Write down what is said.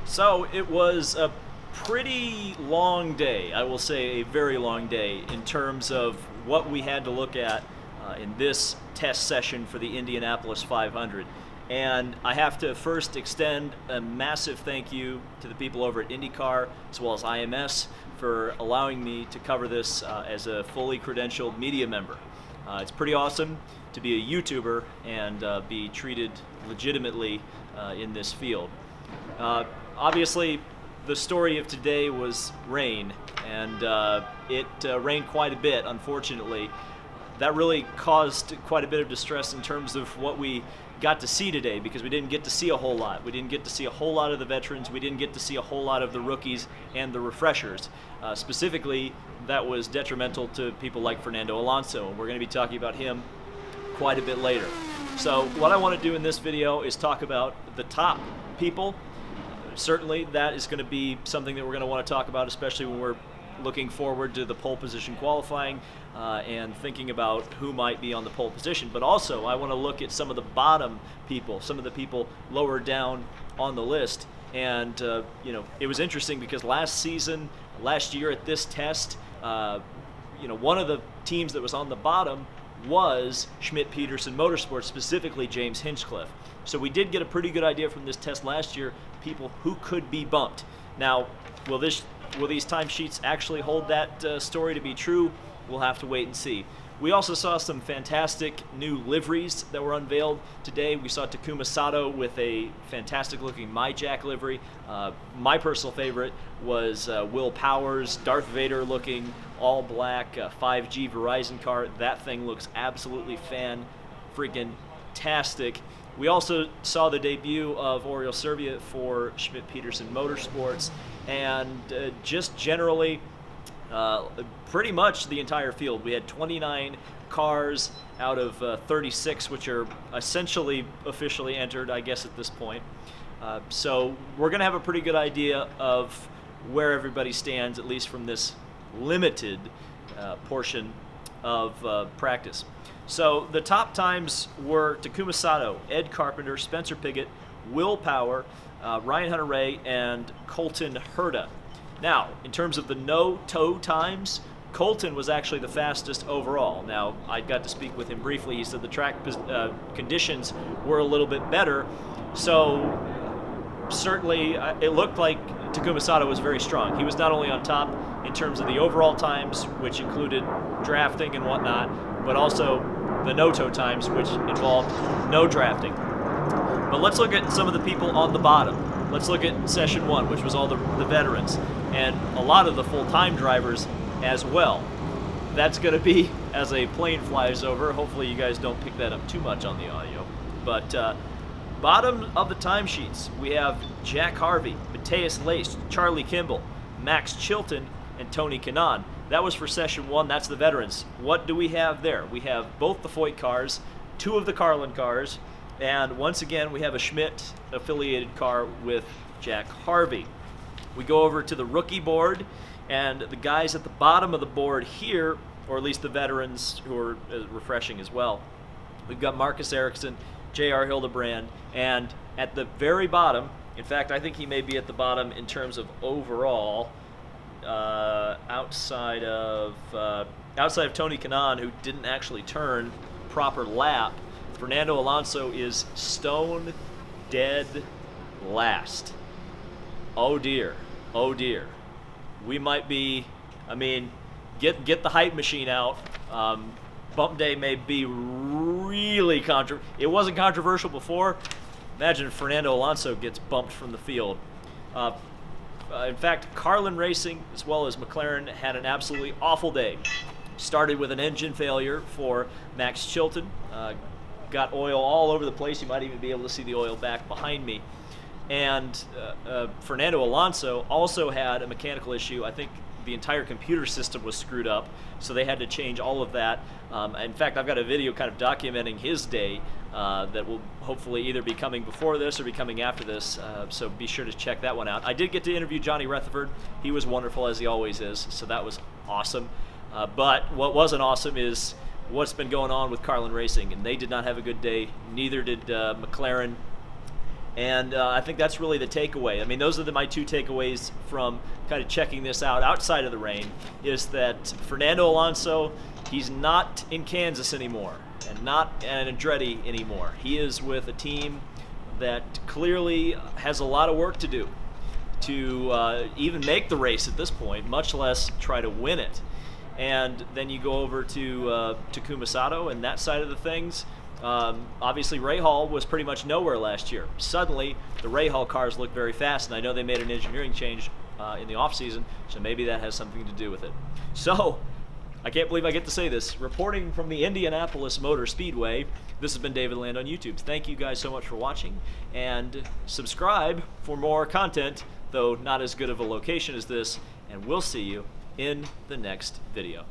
So it was a pretty long day, I will say a very long day, in terms of what we had to look at in this test session for the Indianapolis 500. And I have to first extend a massive thank you to the people over at IndyCar as well as IMS for allowing me to cover this as a fully credentialed media member. It's pretty awesome to be a YouTuber and be treated legitimately in this field. Obviously, the story of today was rain, and it rained quite a bit, unfortunately. That really caused quite a bit of distress in terms of what we got to see today, because we didn't get to see a whole lot. We didn't get to see a whole lot of the veterans. We didn't get to see a whole lot of the rookies and the refreshers. Specifically, that was detrimental to people like Fernando Alonso, and we're going to be talking about him quite a bit later. So what I want to do in this video is talk about the top people. Certainly that is going to be something that we're going to want to talk about, especially when we're looking forward to the pole position qualifying and thinking about who might be on the pole position. But also I want to look at some of the bottom people, some of the people lower down on the list. And it was interesting because last year at this test, one of the teams that was on the bottom was Schmidt-Peterson Motorsports, specifically James Hinchcliffe. So we did get a pretty good idea from this test last year, people who could be bumped. Now, will these timesheets actually hold that story to be true? We'll have to wait and see. We also saw some fantastic new liveries that were unveiled today. We saw Takuma Sato with a fantastic looking MyJack livery. My personal favorite was Will Powers, Darth Vader looking all black 5G Verizon car. That thing looks absolutely fan-freaking-tastic. We also saw the debut of Oriol Servia for Schmidt-Peterson Motorsports, and just generally pretty much the entire field. We had 29 cars out of 36, which are essentially officially entered, I guess, at this point. So we're going to have a pretty good idea of where everybody stands, at least from this limited portion of practice. So the top times were Takuma Sato, Ed Carpenter, Spencer Pigot, Will Power, Ryan Hunter-Reay, and Colton Herta. Now, in terms of the no-toe times, Colton was actually the fastest overall. Now, I got to speak with him briefly. He said the track conditions were a little bit better, so certainly it looked like Takuma Sato was very strong. He was not only on top in terms of the overall times, which included drafting and whatnot, but also the no-toe times, which involved no drafting. But let's look at some of the people on the bottom. Let's look at session one, which was all the veterans, and a lot of the full-time drivers as well. That's going to be as a plane flies over. Hopefully you guys don't pick that up too much on the audio. But bottom of the timesheets, we have Jack Harvey, Mateus Lace, Charlie Kimball, Max Chilton, and Tony Kanaan. That was for session one. That's the veterans. What do we have there? We have both the Foyt cars, two of the Carlin cars, and once again we have a Schmidt affiliated car with Jack Harvey. We go over to the rookie board, and the guys at the bottom of the board here, or at least the veterans who are refreshing as well. We've got Marcus Ericsson, J.R. Hildebrand, and at the very bottom, in fact I think he may be at the bottom in terms of overall, outside of Tony Kanaan, who didn't actually turn proper lap, Fernando Alonso is stone dead last. Oh dear, oh dear. We might be, get the hype machine out. Bump day may be really it wasn't controversial before. Imagine if Fernando Alonso gets bumped from the field. In fact, Carlin Racing as well as McLaren had an absolutely awful day. Started with an engine failure for Max Chilton. Got oil all over the place. You might even be able to see the oil back behind me. And Fernando Alonso also had a mechanical issue. I think the entire computer system was screwed up, so they had to change all of that. In fact, I've got a video kind of documenting his day that will hopefully either be coming before this or be coming after this, so be sure to check that one out. I did get to interview Johnny Rutherford. He was wonderful, as he always is, so that was awesome. But what wasn't awesome is what's been going on with Carlin Racing, and they did not have a good day. Neither did McLaren. And I think that's really the takeaway. I mean, those are my two takeaways from kind of checking this out outside of the rain, is that Fernando Alonso, he's not in Kansas anymore and not at Andretti anymore. He is with a team that clearly has a lot of work to do to even make the race at this point, much less try to win it. And then you go over to Kumasato and that side of the things. Obviously, Rahal was pretty much nowhere last year. Suddenly, the Rahal cars look very fast, and I know they made an engineering change in the offseason, so maybe that has something to do with it. So, I can't believe I get to say this. Reporting from the Indianapolis Motor Speedway, this has been David Land on YouTube. Thank you guys so much for watching, and subscribe for more content, though not as good of a location as this, and we'll see you in the next video.